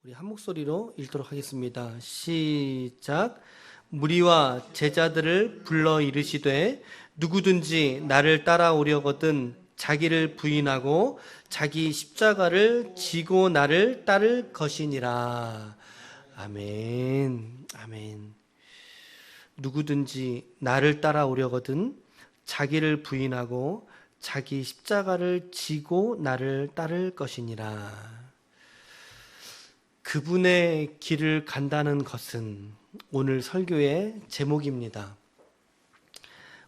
우리 한 목소리로 읽도록 하겠습니다. 시작. 무리와 제자들을 불러 이르시되 누구든지 나를 따라오려거든 자기를 부인하고 자기 십자가를 지고 나를 따를 것이니라. 아멘. 아멘. 누구든지 나를 따라오려거든 자기를 부인하고 자기 십자가를 지고 나를 따를 것이니라. 그분의 길을 간다는 것은 오늘 설교의 제목입니다.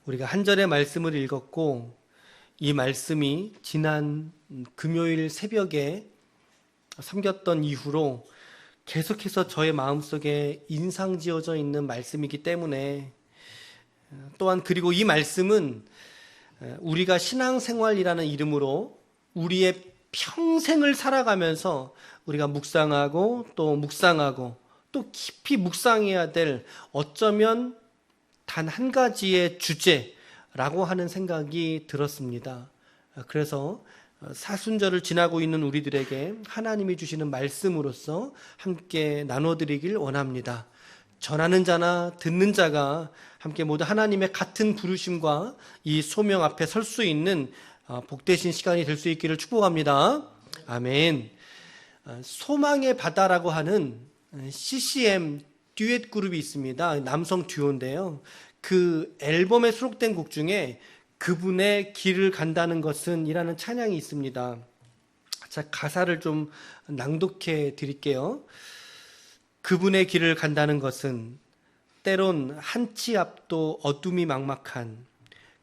우리가 한 절의 말씀을 읽었고 이 말씀이 지난 금요일 새벽에 섬겼던 이후로 계속해서 저의 마음속에 인상지어져 있는 말씀이기 때문에 또한 그리고 이 말씀은 우리가 신앙생활이라는 이름으로 우리의 평생을 살아가면서 우리가 묵상하고 또 깊이 묵상해야 될 어쩌면 단 한 가지의 주제라고 하는 생각이 들었습니다. 그래서 사순절을 지나고 있는 우리들에게 하나님이 주시는 말씀으로서 함께 나눠드리길 원합니다. 전하는 자나 듣는 자가 함께 모두 하나님의 같은 부르심과 이 소명 앞에 설 수 있는 복되신 시간이 될 수 있기를 축복합니다. 아멘. 소망의 바다라고 하는 CCM 듀엣 그룹이 있습니다. 남성 듀오인데요. 그 앨범에 수록된 곡 중에 그분의 길을 간다는 것은 이라는 찬양이 있습니다. 자, 가사를 좀 낭독해 드릴게요. 그분의 길을 간다는 것은 때론 한치 앞도 어둠이 막막한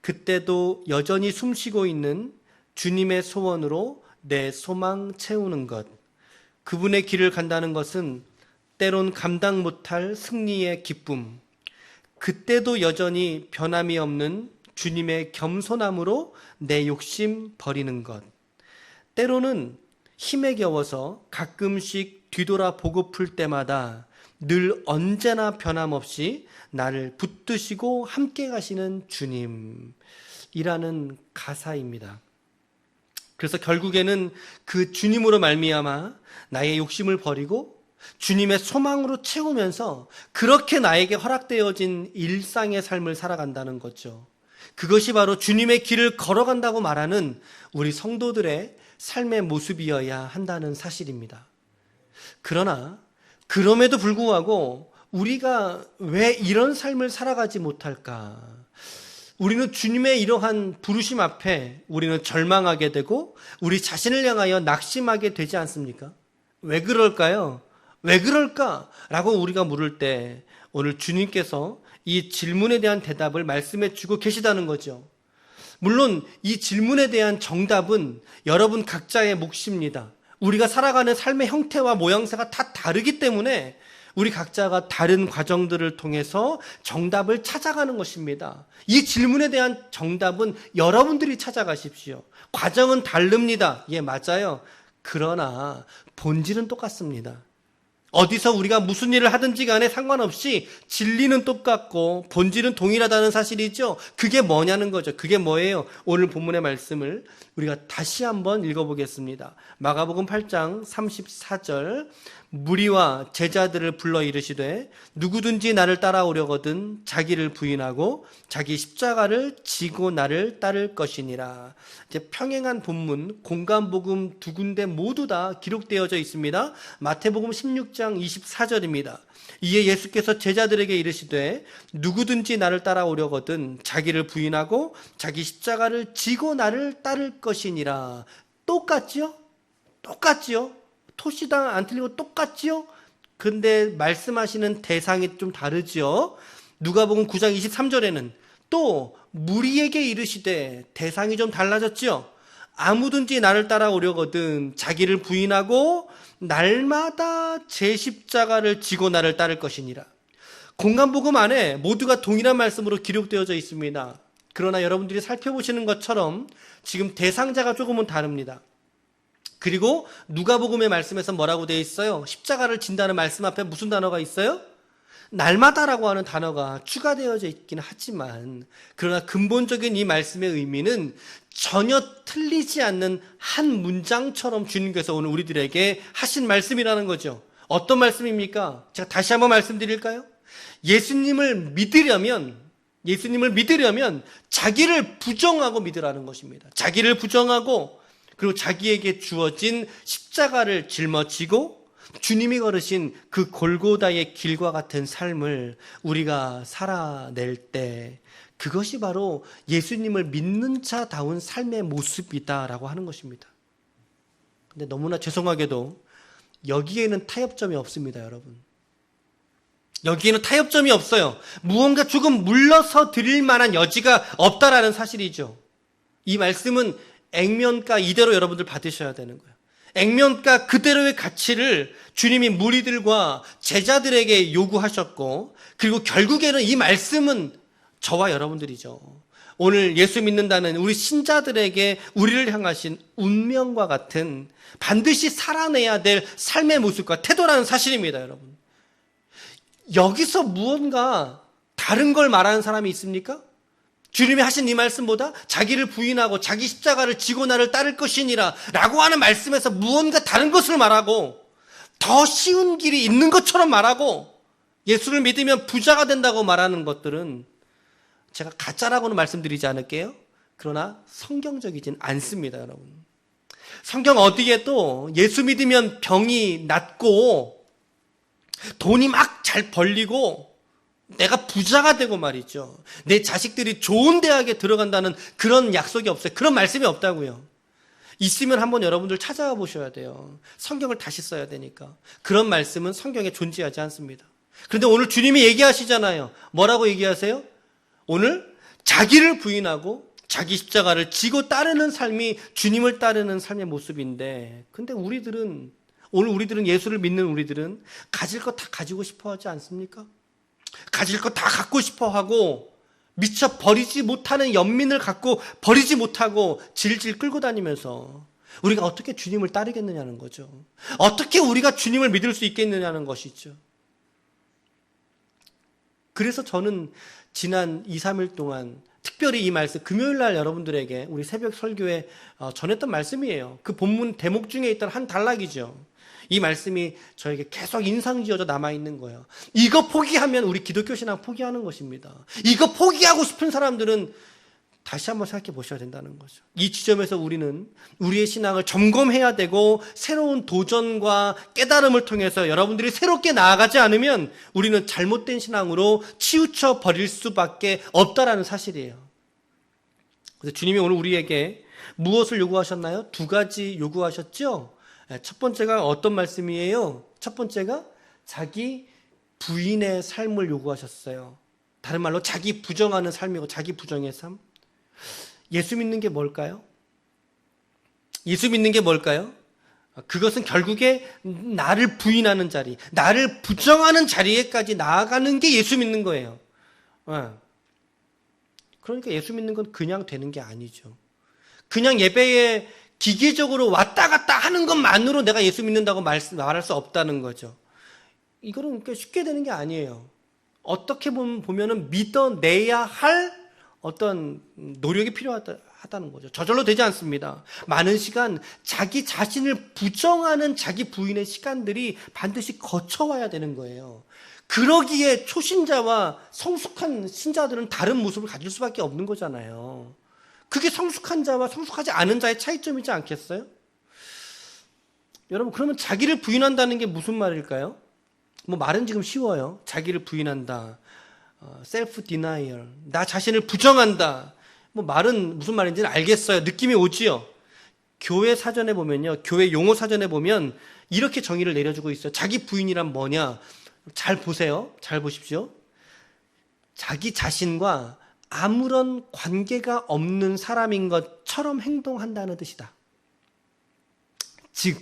그때도 여전히 숨쉬고 있는 주님의 소원으로 내 소망 채우는 것. 그분의 길을 간다는 것은 때론 감당 못할 승리의 기쁨. 그때도 여전히 변함이 없는 주님의 겸손함으로 내 욕심 버리는 것. 때로는 힘에 겨워서 가끔씩 뒤돌아 보고플 때마다 늘 언제나 변함없이 나를 붙드시고 함께 가시는 주님이라는 가사입니다. 그래서 결국에는 그 주님으로 말미암아 나의 욕심을 버리고 주님의 소망으로 채우면서 그렇게 나에게 허락되어진 일상의 삶을 살아간다는 거죠. 그것이 바로 주님의 길을 걸어간다고 말하는 우리 성도들의 삶의 모습이어야 한다는 사실입니다. 그러나 그럼에도 불구하고 우리가 왜 이런 삶을 살아가지 못할까? 우리는 주님의 이러한 부르심 앞에 우리는 절망하게 되고 우리 자신을 향하여 낙심하게 되지 않습니까? 왜 그럴까요? 왜 그럴까? 라고 우리가 물을 때 오늘 주님께서 이 질문에 대한 대답을 말씀해 주고 계시다는 거죠. 물론 이 질문에 대한 정답은 여러분 각자의 몫입니다. 우리가 살아가는 삶의 형태와 모양새가 다 다르기 때문에 우리 각자가 다른 과정들을 통해서 정답을 찾아가는 것입니다. 이 질문에 대한 정답은 여러분들이 찾아가십시오. 과정은 다릅니다. 예, 맞아요. 그러나 본질은 똑같습니다. 어디서 우리가 무슨 일을 하든지 간에 상관없이 진리는 똑같고 본질은 동일하다는 사실이죠. 그게 뭐냐는 거죠. 그게 뭐예요? 오늘 본문의 말씀을 우리가 다시 한번 읽어보겠습니다. 마가복음 8장 34절. 무리와 제자들을 불러 이르시되 누구든지 나를 따라오려거든 자기를 부인하고 자기 십자가를 지고 나를 따를 것이니라. 이제 평행한 본문 공간복음 두 군데 모두 다 기록되어져 있습니다. 마태복음 16장 24절입니다. 이에 예수께서 제자들에게 이르시되 누구든지 나를 따라오려거든 자기를 부인하고 자기 십자가를 지고 나를 따를 것이니라. 똑같지요? 똑같지요? 토시당 안 틀리고 똑같지요? 근데 말씀하시는 대상이 좀 다르지요? 누가복음 9장 23절에는 또 무리에게 이르시되 대상이 좀 달라졌지요? 아무든지 나를 따라오려거든 자기를 부인하고 날마다 제 십자가를 지고 나를 따를 것이니라. 공간복음 안에 모두가 동일한 말씀으로 기록되어져 있습니다. 그러나 여러분들이 살펴보시는 것처럼 지금 대상자가 조금은 다릅니다. 그리고 누가복음의 말씀에서 뭐라고 되어 있어요? 십자가를 진다는 말씀 앞에 무슨 단어가 있어요? 날마다라고 하는 단어가 추가되어져 있기는 하지만 그러나 근본적인 이 말씀의 의미는 전혀 틀리지 않는 한 문장처럼 주님께서 오늘 우리들에게 하신 말씀이라는 거죠. 어떤 말씀입니까? 제가 다시 한번 말씀드릴까요? 예수님을 믿으려면 자기를 부정하고 믿으라는 것입니다. 자기를 부정하고 그리고 자기에게 주어진 십자가를 짊어지고 주님이 걸으신 그 골고다의 길과 같은 삶을 우리가 살아낼 때 그것이 바로 예수님을 믿는 자다운 삶의 모습이다라고 하는 것입니다. 근데 너무나 죄송하게도 여기에는 타협점이 없습니다, 여러분. 여기에는 타협점이 없어요. 무언가 조금 물러서 드릴 만한 여지가 없다라는 사실이죠. 이 말씀은 액면가 이대로 여러분들 받으셔야 되는 거예요. 액면가 그대로의 가치를 주님이 무리들과 제자들에게 요구하셨고, 그리고 결국에는 이 말씀은 저와 여러분들이죠. 오늘 예수 믿는다는 우리 신자들에게 우리를 향하신 운명과 같은 반드시 살아내야 될 삶의 모습과 태도라는 사실입니다, 여러분. 여기서 무언가 다른 걸 말하는 사람이 있습니까? 주님이 하신 이 말씀보다 자기를 부인하고 자기 십자가를 지고 나를 따를 것이니라 라고 하는 말씀에서 무언가 다른 것을 말하고 더 쉬운 길이 있는 것처럼 말하고 예수를 믿으면 부자가 된다고 말하는 것들은 제가 가짜라고는 말씀드리지 않을게요. 그러나 성경적이진 않습니다, 여러분. 성경 어디에도 예수 믿으면 병이 낫고 돈이 막 잘 벌리고 내가 부자가 되고 말이죠. 내 자식들이 좋은 대학에 들어간다는 그런 약속이 없어요. 그런 말씀이 없다고요. 있으면 한번 여러분들 찾아가 보셔야 돼요. 성경을 다시 써야 되니까. 그런 말씀은 성경에 존재하지 않습니다. 그런데 오늘 주님이 얘기하시잖아요. 뭐라고 얘기하세요? 오늘 자기를 부인하고 자기 십자가를 지고 따르는 삶이 주님을 따르는 삶의 모습인데, 근데 오늘 우리들은 예수를 믿는 우리들은 가질 것 다 가지고 싶어 하지 않습니까? 가질 것 다 갖고 싶어 하고 미처 버리지 못하는 연민을 갖고 버리지 못하고 질질 끌고 다니면서 우리가 어떻게 주님을 따르겠느냐는 거죠. 어떻게 우리가 주님을 믿을 수 있겠느냐는 것이죠. 그래서 저는 지난 2, 3일 동안 특별히 이 말씀, 금요일 날 여러분들에게 우리 새벽 설교에 전했던 말씀이에요. 그 본문 대목 중에 있던 한 단락이죠. 이 말씀이 저에게 계속 인상지어져 남아있는 거예요. 이거 포기하면 우리 기독교 신앙 포기하는 것입니다. 이거 포기하고 싶은 사람들은 다시 한번 생각해 보셔야 된다는 거죠. 이 지점에서 우리는 우리의 신앙을 점검해야 되고 새로운 도전과 깨달음을 통해서 여러분들이 새롭게 나아가지 않으면 우리는 잘못된 신앙으로 치우쳐 버릴 수밖에 없다라는 사실이에요. 그래서 주님이 오늘 우리에게 무엇을 요구하셨나요? 2가지 요구하셨죠? 첫 번째가 어떤 말씀이에요? 첫 번째가 자기 부인의 삶을 요구하셨어요. 다른 말로 자기 부정하는 삶이고 자기 부정의 삶. 예수 믿는 게 뭘까요? 예수 믿는 게 뭘까요? 그것은 결국에 나를 부인하는 자리, 나를 부정하는 자리에까지 나아가는 게 예수 믿는 거예요. 그러니까 예수 믿는 건 그냥 되는 게 아니죠. 그냥 예배에 기계적으로 왔다 갔다 하는 것만으로 내가 예수 믿는다고 말할 수 없다는 거죠. 이거는 그러니까 쉽게 되는 게 아니에요. 어떻게 보면은 믿어내야 할 어떤 노력이 필요하다는 거죠. 저절로 되지 않습니다. 많은 시간 자기 자신을 부정하는 자기 부인의 시간들이 반드시 거쳐와야 되는 거예요. 그러기에 초신자와 성숙한 신자들은 다른 모습을 가질 수밖에 없는 거잖아요. 그게 성숙한 자와 성숙하지 않은 자의 차이점이지 않겠어요? 여러분, 그러면 자기를 부인한다는 게 무슨 말일까요? 말은 지금 쉬워요. 자기를 부인한다. 셀프 디나이얼. 나 자신을 부정한다. 말은 무슨 말인지는 알겠어요. 느낌이 오지요. 교회 사전에 보면요. 교회 용어 사전에 보면 이렇게 정의를 내려주고 있어요. 자기 부인이란 뭐냐? 잘 보세요. 잘 보십시오. 자기 자신과 아무런 관계가 없는 사람인 것처럼 행동한다는 뜻이다. 즉,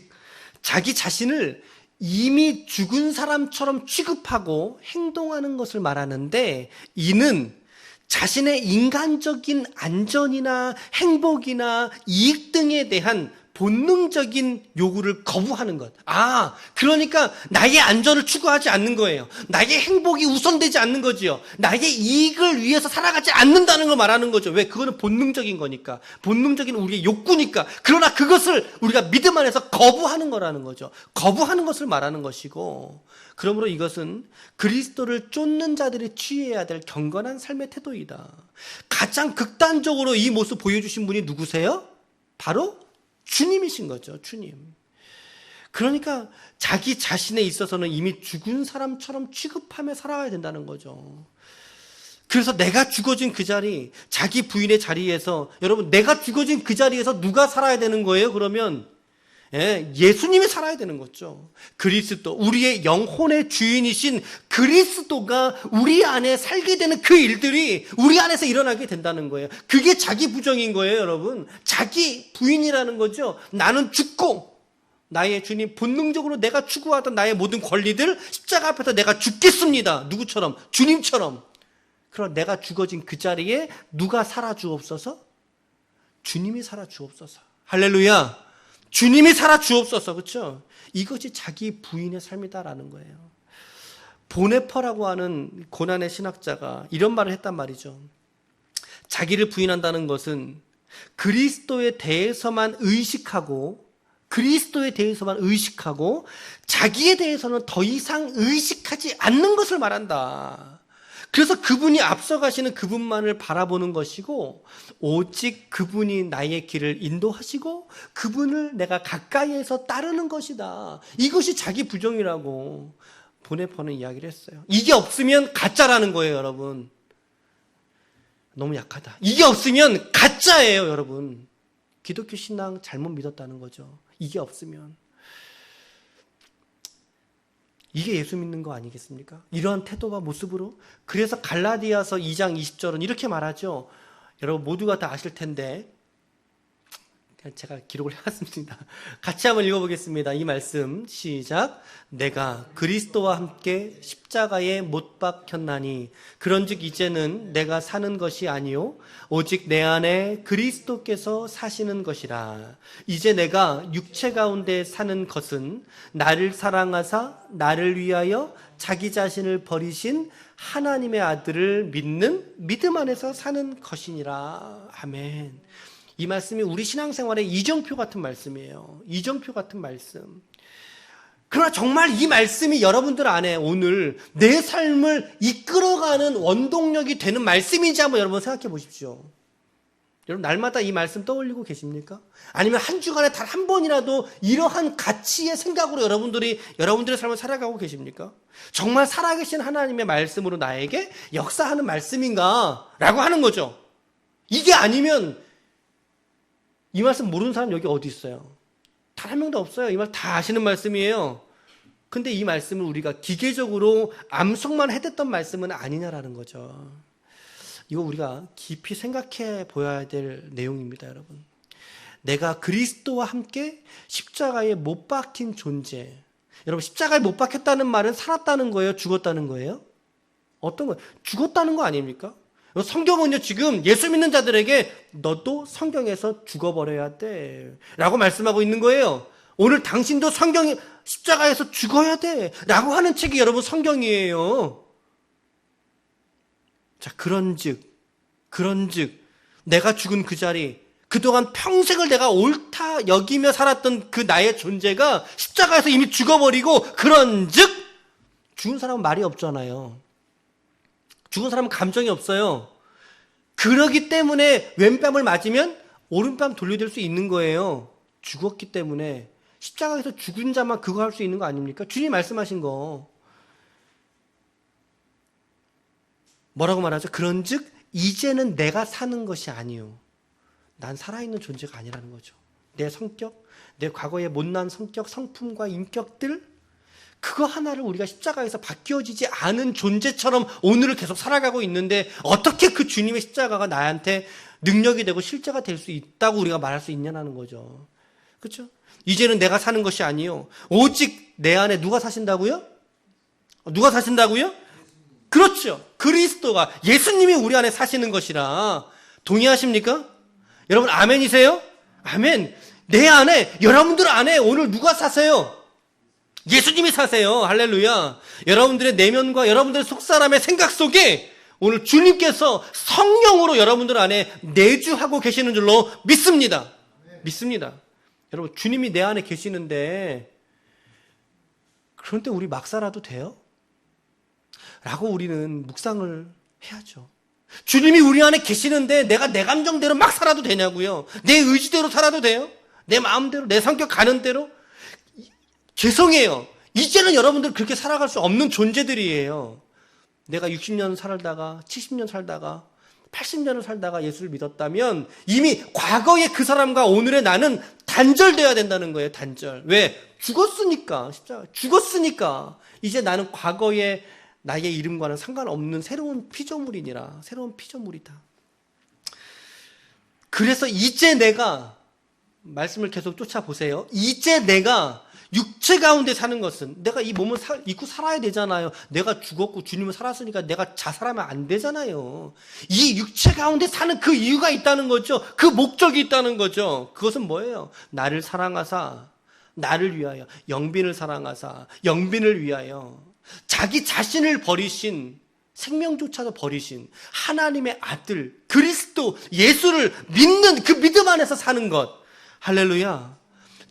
자기 자신을 이미 죽은 사람처럼 취급하고 행동하는 것을 말하는데, 이는 자신의 인간적인 안전이나 행복이나 이익 등에 대한 본능적인 요구를 거부하는 것. 그러니까 나의 안전을 추구하지 않는 거예요. 나의 행복이 우선되지 않는 거지요. 나의 이익을 위해서 살아가지 않는다는 걸 말하는 거죠. 왜? 그거는 본능적인 거니까. 본능적인 우리의 욕구니까. 그러나 그것을 우리가 믿음 안에서 거부하는 거라는 거죠. 거부하는 것을 말하는 것이고, 그러므로 이것은 그리스도를 쫓는 자들이 취해야 될 경건한 삶의 태도이다. 가장 극단적으로 이 모습 보여주신 분이 누구세요? 바로 주님이신 거죠. 주님. 그러니까 자기 자신에 있어서는 이미 죽은 사람처럼 취급하며 살아가야 된다는 거죠. 그래서 내가 죽어진 그 자리, 자기 부인의 자리에서, 여러분, 내가 죽어진 그 자리에서 누가 살아야 되는 거예요? 그러면 예수님이 살아야 되는 거죠. 그리스도, 우리의 영혼의 주인이신 그리스도가 우리 안에 살게 되는 그 일들이 우리 안에서 일어나게 된다는 거예요. 그게 자기 부정인 거예요, 여러분. 자기 부인이라는 거죠. 나는 죽고 나의 주님, 본능적으로 내가 추구하던 나의 모든 권리들 십자가 앞에서 내가 죽겠습니다. 누구처럼? 주님처럼. 그럼 내가 죽어진 그 자리에 누가 살아 주옵소서? 주님이 살아 주옵소서. 할렐루야. 주님이 살아 주옵소서. 그렇죠? 이것이 자기 부인의 삶이다라는 거예요. 보네퍼라고 하는 고난의 신학자가 이런 말을 했단 말이죠. 자기를 부인한다는 것은 그리스도에 대해서만 의식하고 자기에 대해서는 더 이상 의식하지 않는 것을 말한다. 그래서 그분이 앞서가시는 그분만을 바라보는 것이고, 오직 그분이 나의 길을 인도하시고 그분을 내가 가까이에서 따르는 것이다. 이것이 자기 부정이라고 보네퍼는 이야기를 했어요. 이게 없으면 가짜라는 거예요, 여러분. 너무 약하다. 이게 없으면 가짜예요, 여러분. 기독교 신앙 잘못 믿었다는 거죠. 이게 없으면. 이게 예수 믿는 거 아니겠습니까? 이러한 태도와 모습으로. 그래서 갈라디아서 2장 20절은 이렇게 말하죠. 여러분 모두가 다 아실 텐데 제가 기록을 해왔습니다. 같이 한번 읽어보겠습니다. 이 말씀 시작. 내가 그리스도와 함께 십자가에 못 박혔나니 그런즉 이제는 내가 사는 것이 아니요 오직 내 안에 그리스도께서 사시는 것이라. 이제 내가 육체 가운데 사는 것은 나를 사랑하사 나를 위하여 자기 자신을 버리신 하나님의 아들을 믿는 믿음 안에서 사는 것이니라. 아멘. 이 말씀이 우리 신앙생활의 이정표 같은 말씀이에요. 이정표 같은 말씀. 그러나 정말 이 말씀이 여러분들 안에 오늘 내 삶을 이끌어가는 원동력이 되는 말씀인지 한번 여러분 생각해 보십시오. 여러분 날마다 이 말씀 떠올리고 계십니까? 아니면 한 주간에 단 한 번이라도 이러한 가치의 생각으로 여러분들의 삶을 살아가고 계십니까? 정말 살아계신 하나님의 말씀으로 나에게 역사하는 말씀인가? 라고 하는 거죠. 이게 아니면 이 말씀 모르는 사람 여기 어디 있어요? 단 한 명도 없어요. 이 말 다 아시는 말씀이에요. 근데 이 말씀을 우리가 기계적으로 암송만 해댔던 말씀은 아니냐라는 거죠. 이거 우리가 깊이 생각해 보아야 될 내용입니다, 여러분. 내가 그리스도와 함께 십자가에 못 박힌 존재. 여러분 십자가에 못 박혔다는 말은 살았다는 거예요? 죽었다는 거예요? 어떤 거예요? 죽었다는 거 아닙니까? 성경은요 지금 예수 믿는 자들에게 너도 성경에서 죽어버려야 돼 라고 말씀하고 있는 거예요. 오늘 당신도 십자가에서 죽어야 돼 라고 하는 책이 여러분 성경이에요. 자, 그런즉 내가 죽은 그 자리, 그동안 평생을 내가 옳다 여기며 살았던 그 나의 존재가 십자가에서 이미 죽어버리고, 그런즉 죽은 사람은 말이 없잖아요. 죽은 사람은 감정이 없어요. 그러기 때문에 왼뺨을 맞으면 오른뺨 돌려댈 수 있는 거예요. 죽었기 때문에. 십자가에서 죽은 자만 그거 할 수 있는 거 아닙니까? 주님 말씀하신 거. 뭐라고 말하죠? 그런즉 이제는 내가 사는 것이 아니요. 난 살아있는 존재가 아니라는 거죠. 내 성격, 내 과거의 못난 성격, 성품과 인격들, 그거 하나를 우리가 십자가에서 바뀌어지지 않은 존재처럼 오늘을 계속 살아가고 있는데 어떻게 그 주님의 십자가가 나한테 능력이 되고 실제가 될 수 있다고 우리가 말할 수 있냐는 거죠. 그렇죠? 이제는 내가 사는 것이 아니요 오직 내 안에 누가 사신다고요? 누가 사신다고요? 그렇죠. 그리스도가, 예수님이 우리 안에 사시는 것이라. 동의하십니까? 여러분 아멘이세요? 아멘. 내 안에, 여러분들 안에 오늘 누가 사세요? 예수님이 사세요. 할렐루야. 여러분들의 내면과 여러분들의 속사람의 생각 속에 오늘 주님께서 성령으로 여러분들 안에 내주하고 계시는 줄로 믿습니다. 믿습니다. 여러분, 주님이 내 안에 계시는데 그런데 우리 막 살아도 돼요? 라고 우리는 묵상을 해야죠. 주님이 우리 안에 계시는데 내가 내 감정대로 막 살아도 되냐고요? 내 의지대로 살아도 돼요? 내 마음대로, 내 성격 가는 대로? 죄송해요. 이제는 여러분들 그렇게 살아갈 수 없는 존재들이에요. 내가 60년 살다가 70년 살다가 80년을 살다가 예수를 믿었다면 이미 과거의 그 사람과 오늘의 나는 단절돼야 된다는 거예요. 단절. 왜? 죽었으니까. 진짜 죽었으니까. 이제 나는 과거의 나의 이름과는 상관없는 새로운 피조물이니라. 새로운 피조물이다. 그래서 이제 내가 말씀을 계속 쫓아보세요. 이제 내가 육체 가운데 사는 것은 내가 이 몸을 입고 살아야 되잖아요. 내가 죽었고 주님을 살았으니까 내가 자살하면 안 되잖아요. 이 육체 가운데 사는 그 이유가 있다는 거죠. 그 목적이 있다는 거죠. 그것은 뭐예요? 나를 사랑하사 나를 위하여, 영빈을 사랑하사 영빈을 위하여 자기 자신을 버리신, 생명조차도 버리신 하나님의 아들 그리스도 예수를 믿는 그 믿음 안에서 사는 것. 할렐루야.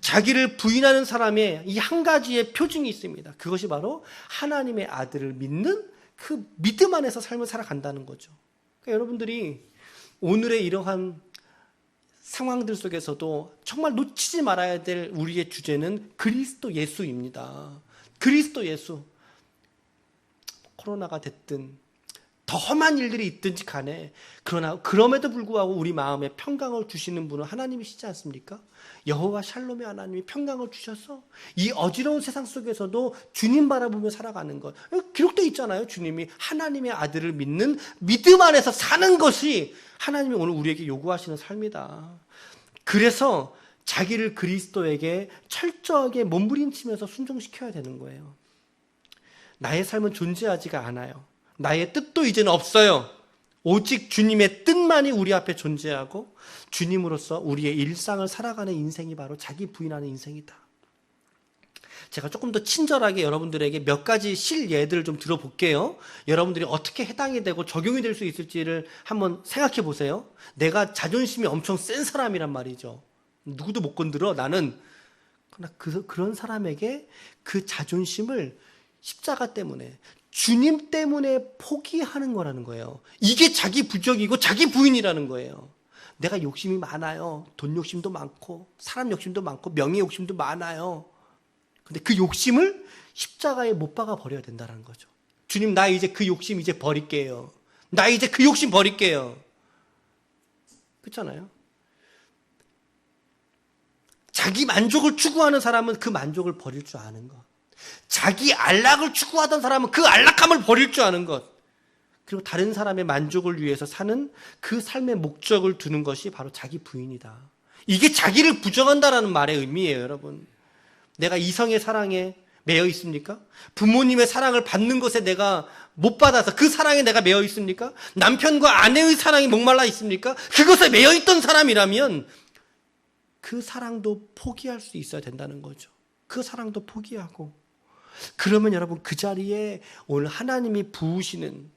자기를 부인하는 사람의 이 한 가지의 표징이 있습니다. 그것이 바로 하나님의 아들을 믿는 그 믿음 안에서 삶을 살아간다는 거죠. 그러니까 여러분들이 오늘의 이러한 상황들 속에서도 정말 놓치지 말아야 될 우리의 주제는 그리스도 예수입니다. 그리스도 예수. 코로나가 됐든 더 험한 일들이 있든지 간에, 그러나 그럼에도 불구하고 우리 마음에 평강을 주시는 분은 하나님이시지 않습니까? 여호와 샬롬의 하나님이 평강을 주셔서 이 어지러운 세상 속에서도 주님 바라보며 살아가는 것. 기록되어 있잖아요. 주님이 하나님의 아들을 믿는 믿음 안에서 사는 것이 하나님이 오늘 우리에게 요구하시는 삶이다. 그래서 자기를 그리스도에게 철저하게 몸부림치면서 순종시켜야 되는 거예요. 나의 삶은 존재하지가 않아요. 나의 뜻도 이제는 없어요. 오직 주님의 뜻만이 우리 앞에 존재하고 주님으로서 우리의 일상을 살아가는 인생이 바로 자기 부인하는 인생이다. 제가 조금 더 친절하게 여러분들에게 몇 가지 실예들을 좀 들어볼게요. 여러분들이 어떻게 해당이 되고 적용이 될 수 있을지를 한번 생각해 보세요. 내가 자존심이 엄청 센 사람이란 말이죠. 누구도 못 건드려. 나는. 그러나 그런 사람에게 그 자존심을 십자가 때문에, 주님 때문에 포기하는 거라는 거예요. 이게 자기 부적이고 자기 부인이라는 거예요. 내가 욕심이 많아요. 돈 욕심도 많고 사람 욕심도 많고 명예 욕심도 많아요. 근데 그 욕심을 십자가에 못 박아 버려야 된다는 거죠. 주님, 나 이제 그 욕심 이제 버릴게요. 나 이제 그 욕심 버릴게요. 그렇잖아요. 자기 만족을 추구하는 사람은 그 만족을 버릴 줄 아는 것. 자기 안락을 추구하던 사람은 그 안락함을 버릴 줄 아는 것. 그리고 다른 사람의 만족을 위해서 사는 그 삶의 목적을 두는 것이 바로 자기 부인이다. 이게 자기를 부정한다라는 말의 의미예요, 여러분. 내가 이성의 사랑에 매여 있습니까? 부모님의 사랑을 받는 것에 내가 못 받아서 그 사랑에 내가 매여 있습니까? 남편과 아내의 사랑이 목말라 있습니까? 그것에 매여 있던 사람이라면 그 사랑도 포기할 수 있어야 된다는 거죠. 그 사랑도 포기하고. 그러면 여러분, 그 자리에 오늘 하나님이 부으시는,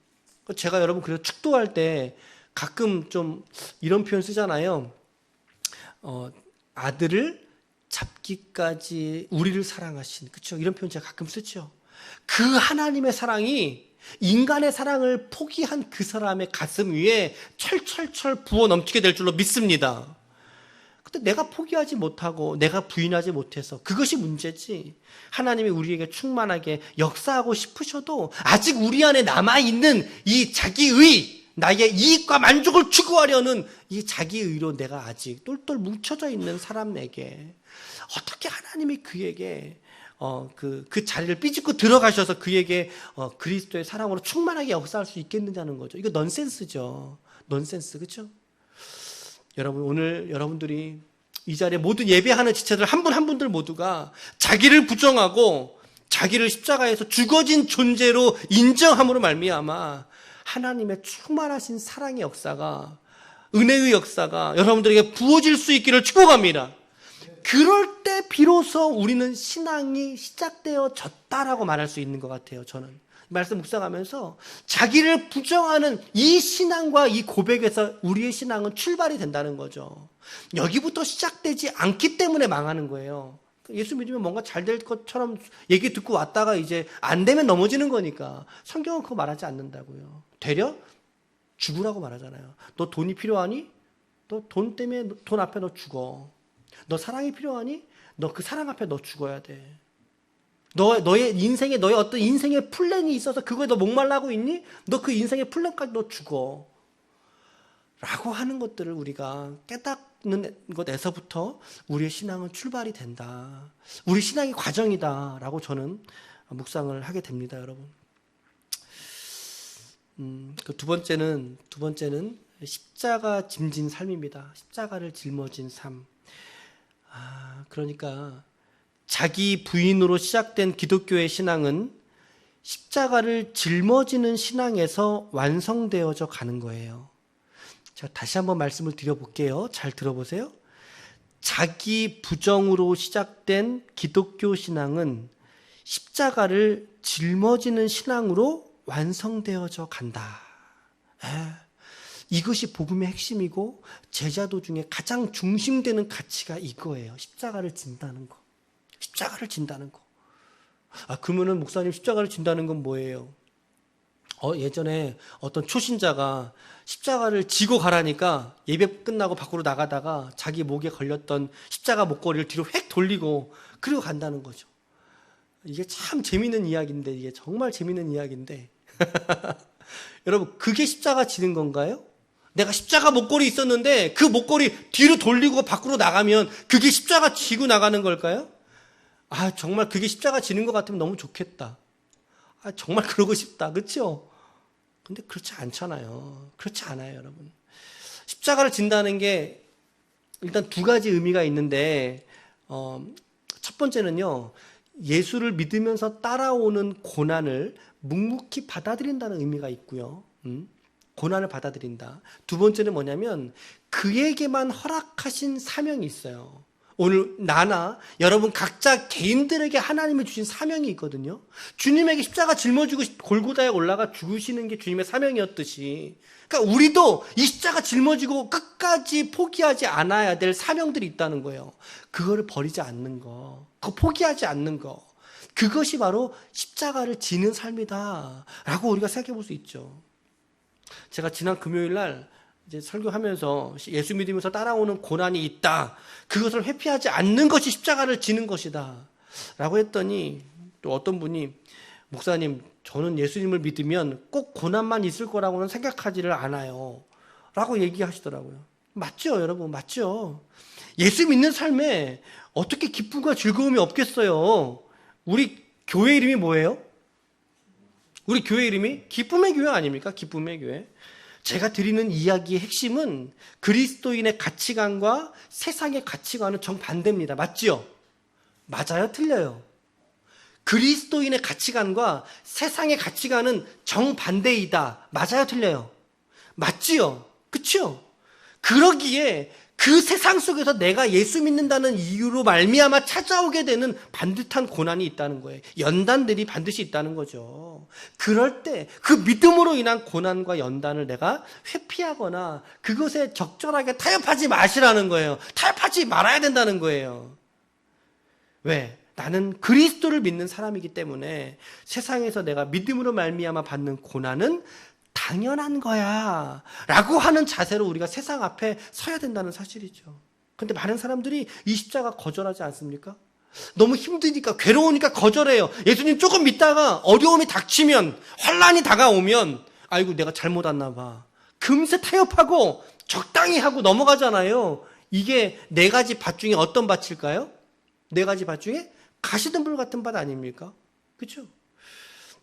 제가 여러분 그래서 축도할 때 가끔 좀 이런 표현 쓰잖아요. 아들을 잡기까지 우리를 사랑하신, 그렇죠? 이런 표현 제가 가끔 쓰죠. 그 하나님의 사랑이 인간의 사랑을 포기한 그 사람의 가슴 위에 철철철 부어 넘치게 될 줄로 믿습니다. 근데 내가 포기하지 못하고 내가 부인하지 못해서 그것이 문제지, 하나님이 우리에게 충만하게 역사하고 싶으셔도 아직 우리 안에 남아있는 이 자기의, 나의 이익과 만족을 추구하려는 이 자기의로 내가 아직 똘똘 뭉쳐져 있는 사람에게 어떻게 하나님이 그에게 그 자리를 삐집고 들어가셔서 그에게 그리스도의 사랑으로 충만하게 역사할 수 있겠느냐는 거죠. 이거 넌센스죠. 넌센스, 그렇죠? 여러분, 오늘 여러분들이 이 자리에 모든 예배하는 지체들 한 분 한 분들 모두가 자기를 부정하고 자기를 십자가에서 죽어진 존재로 인정함으로 말미암아 하나님의 충만하신 사랑의 역사가, 은혜의 역사가 여러분들에게 부어질 수 있기를 축복합니다. 그럴 때 비로소 우리는 신앙이 시작되어졌다라고 말할 수 있는 것 같아요. 저는 말씀 묵상하면서 자기를 부정하는 이 신앙과 이 고백에서 우리의 신앙은 출발이 된다는 거죠. 여기부터 시작되지 않기 때문에 망하는 거예요. 예수 믿으면 뭔가 잘 될 것처럼 얘기 듣고 왔다가 이제 안 되면 넘어지는 거니까 성경은 그거 말하지 않는다고요. 되려 죽으라고 말하잖아요. 너 돈이 필요하니? 너 돈 때문에 돈 앞에 너 죽어. 너 사랑이 필요하니? 너 그 사랑 앞에 너 죽어야 돼. 너의 인생에 너의 어떤 인생의 플랜이 있어서 그거에 너 목말라고 있니? 너 그 인생의 플랜까지 너 죽어. 라고 하는 것들을 우리가 깨닫는 것에서부터 우리의 번째는 출발이 된다. 우리 신앙의 과정이다. 라고 저는 묵상을 하게 됩니다, 여러분. 그 두 번째는 십자가 짐진 삶입니다. 십자가를 짊어진 삶. 그러니까 자기 부인으로 시작된 기독교의 신앙은 십자가를 짊어지는 신앙에서 완성되어져 가는 거예요. 제가 다시 한번 말씀을 드려볼게요. 잘 들어보세요. 자기 부정으로 시작된 기독교 신앙은 십자가를 짊어지는 신앙으로 완성되어져 간다. 이것이 복음의 핵심이고 제자도 중에 가장 중심되는 가치가 이거예요. 십자가를 진다는 거. 십자가를 진다는 거. 그러면은 목사님 십자가를 진다는 건 뭐예요? 예전에 어떤 초신자가 십자가를 지고 가라니까 예배 끝나고 밖으로 나가다가 자기 목에 걸렸던 십자가 목걸이를 뒤로 획 돌리고 그리고 간다는 거죠. 이게 참 재밌는 이야기인데, 이게 정말 재밌는 이야기인데 여러분, 그게 십자가 지는 건가요? 내가 십자가 목걸이 있었는데 그 목걸이 뒤로 돌리고 밖으로 나가면 그게 십자가 지고 나가는 걸까요? 정말 그게 십자가 지는 것 같으면 너무 좋겠다. 정말 그러고 싶다. 그렇죠? 근데 그렇지 않잖아요. 그렇지 않아요, 여러분. 십자가를 진다는 게 일단 두 가지 의미가 있는데, 첫 번째는요, 예수를 믿으면서 따라오는 고난을 묵묵히 받아들인다는 의미가 있고요. 고난을 받아들인다. 두 번째는 뭐냐면 그에게만 허락하신 사명이 있어요. 오늘 나나 여러분 각자 개인들에게 하나님이 주신 사명이 있거든요. 주님에게 십자가 짊어지고 골고다에 올라가 죽으시는 게 주님의 사명이었듯이, 그러니까 우리도 이 십자가 짊어지고 끝까지 포기하지 않아야 될 사명들이 있다는 거예요. 그거를 버리지 않는 거, 그거 포기하지 않는 거, 그것이 바로 십자가를 지는 삶이다 라고 우리가 생각해 볼 수 있죠. 제가 지난 금요일 날 이제 설교하면서 예수 믿으면서 따라오는 고난이 있다, 그것을 회피하지 않는 것이 십자가를 지는 것이다 라고 했더니, 또 어떤 분이 목사님, 저는 예수님을 믿으면 꼭 고난만 있을 거라고는 생각하지를 않아요 라고 얘기하시더라고요. 맞죠, 여러분? 맞죠. 예수 믿는 삶에 어떻게 기쁨과 즐거움이 없겠어요. 우리 교회 이름이 뭐예요? 우리 교회 이름이 기쁨의 교회 아닙니까? 기쁨의 교회. 제가 드리는 이야기의 핵심은 그리스도인의 가치관과 세상의 가치관은 정반대입니다. 맞지요? 맞아요? 틀려요? 그리스도인의 가치관과 세상의 가치관은 정반대이다. 맞아요? 틀려요? 맞지요? 그쵸? 그러기에 그 세상 속에서 내가 예수 믿는다는 이유로 말미암아 찾아오게 되는 반듯한 고난이 있다는 거예요. 연단들이 반드시 있다는 거죠. 그럴 때 그 믿음으로 인한 고난과 연단을 내가 회피하거나 그것에 적절하게 타협하지 마시라는 거예요. 타협하지 말아야 된다는 거예요. 왜? 나는 그리스도를 믿는 사람이기 때문에 세상에서 내가 믿음으로 말미암아 받는 고난은 당연한 거야 라고 하는 자세로 우리가 세상 앞에 서야 된다는 사실이죠. 그런데 많은 사람들이 이 십자가 거절하지 않습니까? 너무 힘드니까, 괴로우니까 거절해요. 예수님 조금 믿다가 어려움이 닥치면, 환난이 다가오면 아이고 내가 잘못 왔나 봐, 금세 타협하고 적당히 하고 넘어가잖아요. 이게 네 가지 밭 중에 어떤 밭일까요? 네 가지 밭 중에 가시덤불 같은 밭 아닙니까? 그렇죠?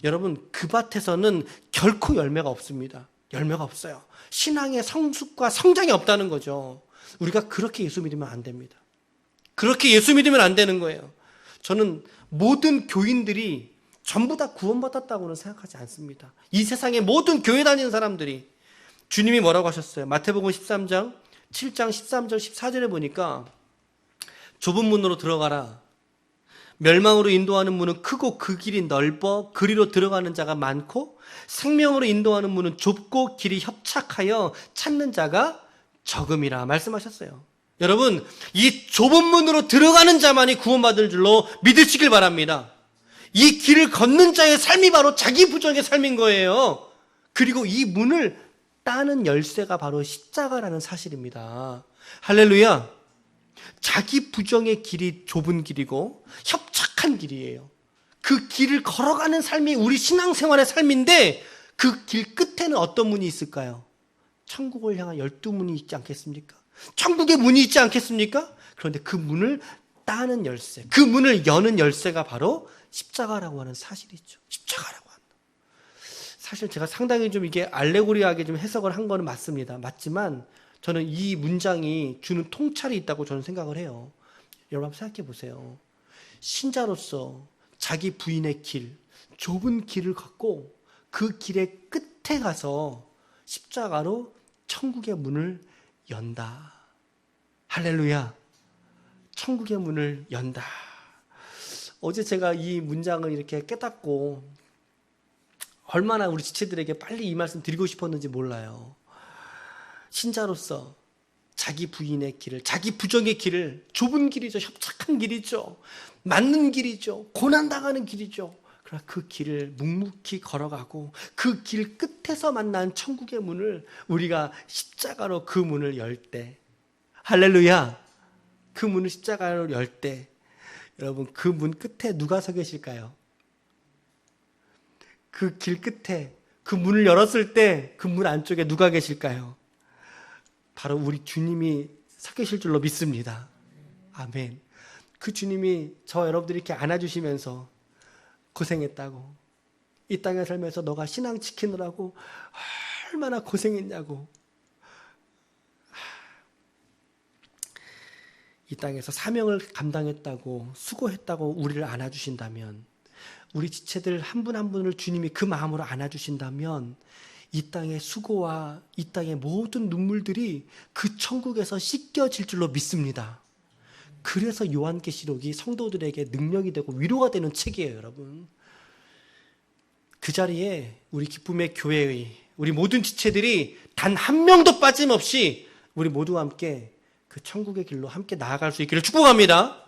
여러분, 그 밭에서는 결코 열매가 없습니다. 열매가 없어요. 신앙의 성숙과 성장이 없다는 거죠. 우리가 그렇게 예수 믿으면 안 됩니다. 그렇게 예수 믿으면 안 되는 거예요. 저는 모든 교인들이 전부 다 구원받았다고는 생각하지 않습니다. 이 세상의 모든 교회 다니는 사람들이, 주님이 뭐라고 하셨어요? 마태복음 13장 7장 13절 14절에 보니까 좁은 문으로 들어가라. 멸망으로 인도하는 문은 크고 그 길이 넓어 그리로 들어가는 자가 많고 생명으로 인도하는 문은 좁고 길이 협착하여 찾는 자가 적음이라 말씀하셨어요. 여러분, 이 좁은 문으로 들어가는 자만이 구원받을 줄로 믿으시길 바랍니다. 이 길을 걷는 자의 삶이 바로 자기 부정의 삶인 거예요. 그리고 이 문을 따는 열쇠가 바로 십자가라는 사실입니다. 할렐루야. 자기 부정의 길이 좁은 길이고 협착한 길이에요. 그 길을 걸어가는 삶이 우리 신앙생활의 삶인데 그 길 끝에는 어떤 문이 있을까요? 천국을 향한 12문이 있지 않겠습니까? 천국의 문이 있지 않겠습니까? 그런데 그 문을 따는 열쇠, 그 문을 여는 열쇠가 바로 십자가라고 하는 사실이죠. 십자가라고 한다. 사실 제가 상당히 좀 이게 알레고리하게 좀 해석을 한 거는 맞습니다. 맞지만 저는 이 문장이 주는 통찰이 있다고 저는 생각을 해요. 여러분 한번 생각해 보세요. 신자로서 자기 부인의 길, 좁은 길을 걷고 그 길의 끝에 가서 십자가로 천국의 문을 연다. 할렐루야. 천국의 문을 연다. 어제 제가 이 문장을 이렇게 깨닫고 얼마나 우리 지체들에게 빨리 이 말씀 드리고 싶었는지 몰라요. 신자로서 자기 부인의 길을, 자기 부정의 길을, 좁은 길이죠. 협착한 길이죠. 맞는 길이죠. 고난당하는 길이죠. 그러나 그 길을 묵묵히 걸어가고 그 길 끝에서 만난 천국의 문을 우리가 십자가로 그 문을 열 때, 할렐루야, 그 문을 십자가로 열 때 여러분 그 문 끝에 누가 서 계실까요? 그 길 끝에 그 문을 열었을 때 그 문 안쪽에 누가 계실까요? 바로 우리 주님이 서 계실 줄로 믿습니다. 아멘. 그 주님이 저와 여러분들이 이렇게 안아주시면서 고생했다고, 이 땅에 살면서 너가 신앙 지키느라고 얼마나 고생했냐고, 이 땅에서 사명을 감당했다고, 수고했다고 우리를 안아주신다면, 우리 지체들 한 분 한 분을 주님이 그 마음으로 안아주신다면 이 땅의 수고와 이 땅의 모든 눈물들이 그 천국에서 씻겨질 줄로 믿습니다. 그래서 요한계시록이 성도들에게 능력이 되고 위로가 되는 책이에요, 여러분. 그 자리에 우리 기쁨의 교회의 우리 모든 지체들이 단 한 명도 빠짐없이 우리 모두와 함께 그 천국의 길로 함께 나아갈 수 있기를 축복합니다.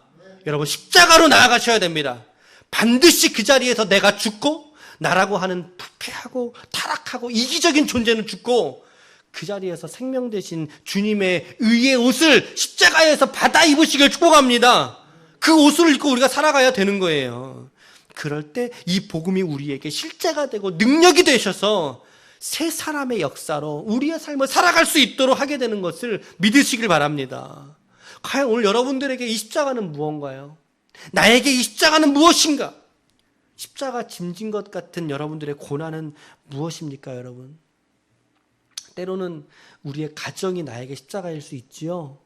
여러분, 십자가로 나아가셔야 됩니다. 반드시 그 자리에서 내가 죽고 나라고 하는 부패하고 타락하고 이기적인 존재는 죽고 그 자리에서 생명 대신 주님의 의의 옷을 십자가에서 받아 입으시길 축복합니다. 그 옷을 입고 우리가 살아가야 되는 거예요. 그럴 때 이 복음이 우리에게 실제가 되고 능력이 되셔서 새 사람의 역사로 우리의 삶을 살아갈 수 있도록 하게 되는 것을 믿으시길 바랍니다. 과연 오늘 여러분들에게 이 십자가는 무언가요? 나에게 이 십자가는 무엇인가? 십자가 짐진 것 같은 여러분들의 고난은 무엇입니까, 여러분? 때로는 우리의 가정이 나에게 십자가일 수 있지요.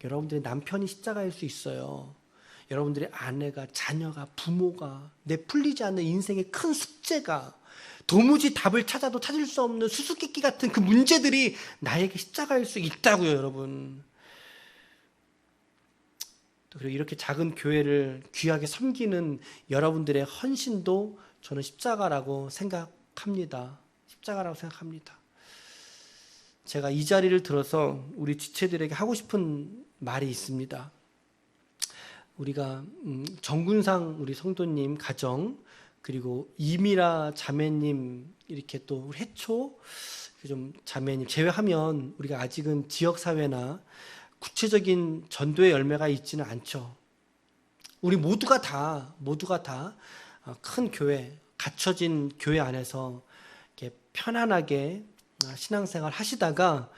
여러분들의 남편이 십자가일 수 있어요. 여러분들의 아내가, 자녀가, 부모가, 내 풀리지 않는 인생의 큰 숙제가, 도무지 답을 찾아도 찾을 수 없는 수수께끼 같은 그 문제들이 나에게 십자가일 수 있다고요, 여러분. 그리고 이렇게 작은 교회를 귀하게 섬기는 여러분들의 헌신도 저는 십자가라고 생각합니다. 십자가라고 생각합니다. 제가 이 자리를 들어서 우리 지체들에게 하고 싶은 말이 있습니다. 우리가 정군상 우리 성도님 가정, 그리고 이미라 자매님, 이렇게 또 우리 해초 좀 자매님 제외하면 우리가 아직은 지역사회나 구체적인 전도의 열매가 있지는 않죠. 우리 모두가 다 큰 교회, 갖춰진 교회 안에서 이렇게 편안하게 신앙생활 하시다가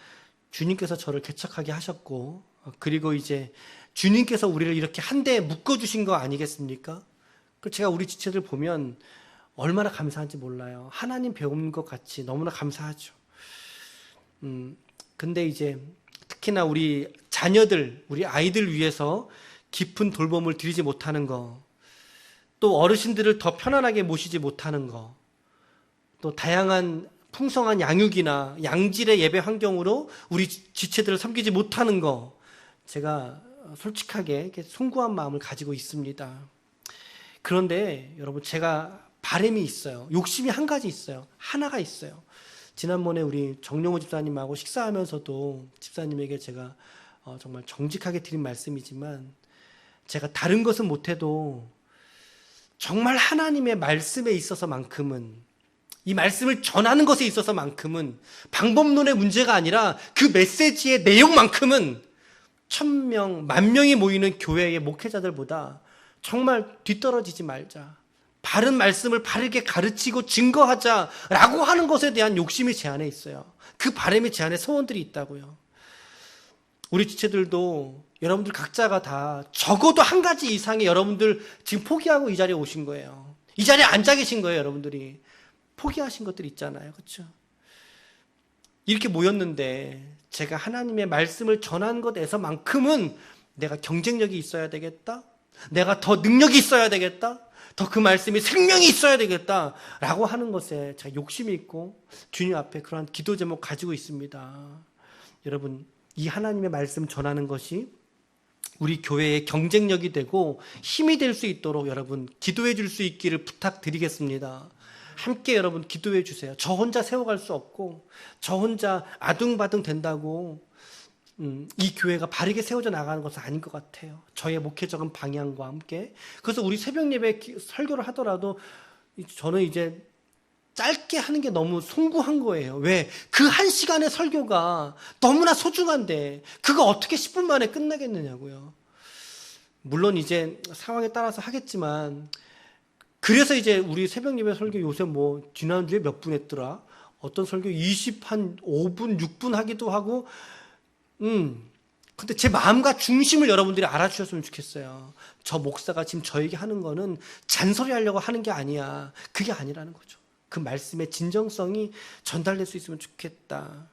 주님께서 저를 개척하게 하셨고, 그리고 이제 주님께서 우리를 이렇게 한데 묶어주신 거 아니겠습니까? 제가 우리 지체들 보면 얼마나 감사한지 몰라요. 하나님 배운 것 같이 너무나 감사하죠. 근데 이제 특히나 우리 자녀들, 우리 아이들 위해서 깊은 돌봄을 드리지 못하는 거, 또 어르신들을 더 편안하게 모시지 못하는 거, 또 다양한 풍성한 양육이나 양질의 예배 환경으로 우리 지체들을 섬기지 못하는 거, 제가 솔직하게 이렇게 숭고한 마음을 가지고 있습니다. 그런데 여러분, 제가 바람이 있어요. 욕심이 한 가지 있어요. 하나가 있어요. 지난번에 우리 정용호 집사님하고 식사하면서도 집사님에게 제가 정말 정직하게 드린 말씀이지만, 제가 다른 것은 못해도 정말 하나님의 말씀에 있어서만큼은, 이 말씀을 전하는 것에 있어서만큼은, 방법론의 문제가 아니라 그 메시지의 내용만큼은 1000명, 10,000명이 모이는 교회의 목회자들보다 정말 뒤떨어지지 말자, 바른 말씀을 바르게 가르치고 증거하자라고 하는 것에 대한 욕심이 제 안에 있어요. 그 바람이 제 안에 소원들이 있다고요. 우리 지체들도 여러분들 각자가 다 적어도 한 가지 이상의 여러분들 지금 포기하고 이 자리에 오신 거예요. 이 자리에 앉아 계신 거예요. 여러분들이 포기하신 것들 있잖아요. 그렇죠? 이렇게 모였는데 제가 하나님의 말씀을 전한 것에서만큼은 내가 경쟁력이 있어야 되겠다, 내가 더 능력이 있어야 되겠다, 더 그 말씀이 생명이 있어야 되겠다라고 하는 것에 제가 욕심이 있고 주님 앞에 그러한 기도 제목 가지고 있습니다. 여러분, 이 하나님의 말씀 전하는 것이 우리 교회의 경쟁력이 되고 힘이 될 수 있도록 여러분 기도해 줄 수 있기를 부탁드리겠습니다. 함께 여러분 기도해 주세요. 저 혼자 세워갈 수 없고, 저 혼자 아둥바둥 된다고 이 교회가 바르게 세워져 나가는 것은 아닌 것 같아요. 저의 목회적인 방향과 함께. 그래서 우리 새벽 예배 설교를 하더라도 저는 이제 짧게 하는 게 너무 송구한 거예요. 왜? 그 1시간의 설교가 너무나 소중한데 그거 어떻게 10분 만에 끝나겠느냐고요. 물론 이제 상황에 따라서 하겠지만, 그래서 이제 우리 새벽 예배 설교 요새 뭐 지난주에 몇 분 했더라? 어떤 설교 5분, 6분 하기도 하고, 근데 제 마음과 중심을 여러분들이 알아주셨으면 좋겠어요. 저 목사가 지금 저에게 하는 거는 잔소리 하려고 하는 게 아니야. 그게 아니라는 거죠. 그 말씀의 진정성이 전달될 수 있으면 좋겠다.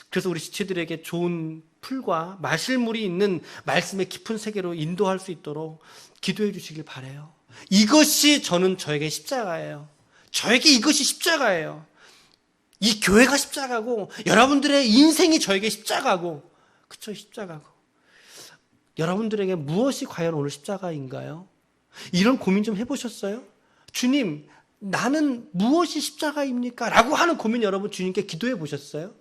그래서 우리 지체들에게 좋은 풀과 마실 물이 있는 말씀의 깊은 세계로 인도할 수 있도록 기도해 주시길 바라요. 이것이 저에게 십자가예요. 저에게 이것이 십자가예요. 이 교회가 십자가고 여러분들의 인생이 저에게 십자가고, 그쵸? 십자가고. 여러분들에게 무엇이 과연 오늘 십자가인가요? 이런 고민 좀 해보셨어요? 주님, 나는 무엇이 십자가입니까? 라고 하는 고민 여러분 주님께 기도해 보셨어요?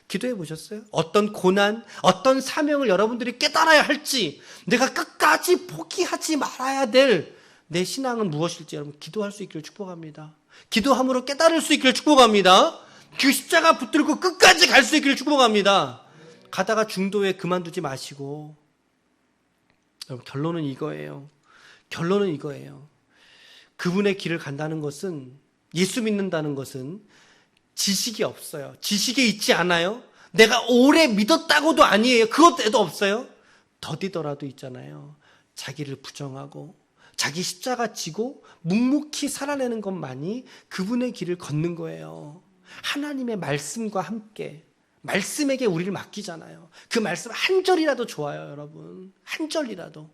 기도해 보셨어요? 어떤 고난, 어떤 사명을 여러분들이 깨달아야 할지, 내가 끝까지 포기하지 말아야 될 내 신앙은 무엇일지 여러분 기도할 수 있기를 축복합니다. 기도함으로 깨달을 수 있기를 축복합니다. 그 십자가 붙들고 끝까지 갈 수 있기를 축복합니다. 가다가 중도에 그만두지 마시고, 여러분 결론은 이거예요. 결론은 이거예요. 그분의 길을 간다는 것은, 예수 믿는다는 것은 지식이 없어요. 지식이 있지 않아요. 내가 오래 믿었다고도 아니에요. 그것도 없어요. 더디더라도 있잖아요. 자기를 부정하고 자기 십자가 지고 묵묵히 살아내는 것만이 그분의 길을 걷는 거예요. 하나님의 말씀과 함께 말씀에게 우리를 맡기잖아요. 그 말씀 한 절이라도 좋아요. 여러분 한 절이라도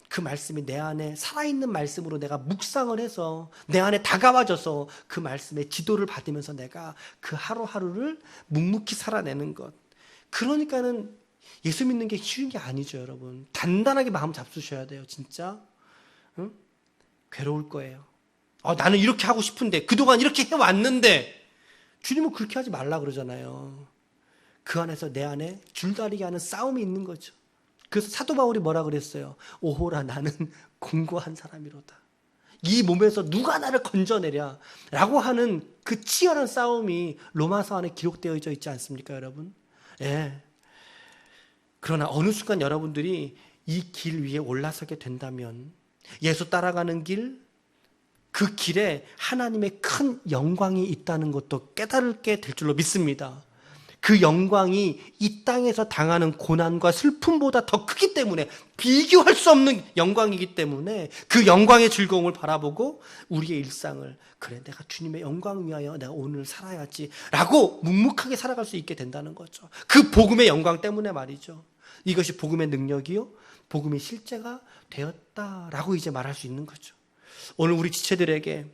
그 말씀이 내 안에 살아있는 말씀으로 내가 묵상을 해서 내 안에 다가와져서 그 말씀의 지도를 받으면서 내가 그 하루하루를 묵묵히 살아내는 것. 그러니까는 예수 믿는 게 쉬운 게 아니죠. 여러분 단단하게 마음 잡수셔야 돼요. 진짜 응? 괴로울 거예요. 나는 이렇게 하고 싶은데, 그동안 이렇게 해왔는데, 주님은 그렇게 하지 말라 그러잖아요. 그 안에서 내 안에 줄다리기 하는 싸움이 있는 거죠. 그래서 사도 바울이 뭐라 그랬어요? 오호라 나는 공고한 사람이로다. 이 몸에서 누가 나를 건져내랴 라고 하는 그 치열한 싸움이 로마서 안에 기록되어져 있지 않습니까, 여러분? 예. 그러나 어느 순간 여러분들이 이 길 위에 올라서게 된다면, 예수 따라가는 길, 그 길에 하나님의 큰 영광이 있다는 것도 깨달게 될 줄로 믿습니다. 그 영광이 이 땅에서 당하는 고난과 슬픔보다 더 크기 때문에, 비교할 수 없는 영광이기 때문에 그 영광의 즐거움을 바라보고 우리의 일상을, 그래 내가 주님의 영광을 위하여 내가 오늘 살아야지 라고 묵묵하게 살아갈 수 있게 된다는 거죠. 그 복음의 영광 때문에 말이죠. 이것이 복음의 능력이요 복음의 실제가 되었다라고 이제 말할 수 있는 거죠. 오늘 우리 지체들에게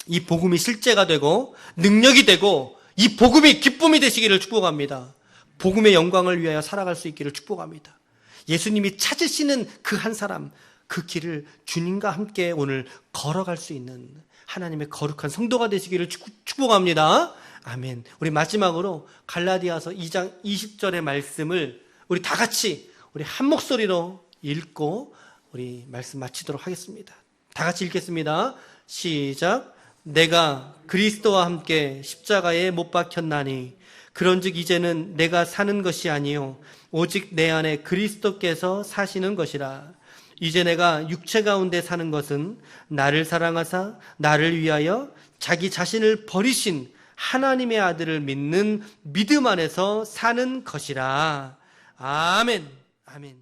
이 복음이 실제가 되고 능력이 되고 이 복음이 기쁨이 되시기를 축복합니다. 복음의 영광을 위하여 살아갈 수 있기를 축복합니다. 예수님이 찾으시는 그 한 사람, 그 길을 주님과 함께 오늘 걸어갈 수 있는 하나님의 거룩한 성도가 되시기를 축복합니다. 아멘. 우리 마지막으로 갈라디아서 2장 20절의 말씀을 우리 다 같이 우리 한 목소리로 읽고 우리 말씀 마치도록 하겠습니다. 다 같이 읽겠습니다. 시작. 내가 그리스도와 함께 십자가에 못 박혔나니 그런즉 이제는 내가 사는 것이 아니요 오직 내 안에 그리스도께서 사시는 것이라. 이제 내가 육체 가운데 사는 것은 나를 사랑하사 나를 위하여 자기 자신을 버리신 하나님의 아들을 믿는 믿음 안에서 사는 것이라. 아멘. 아멘.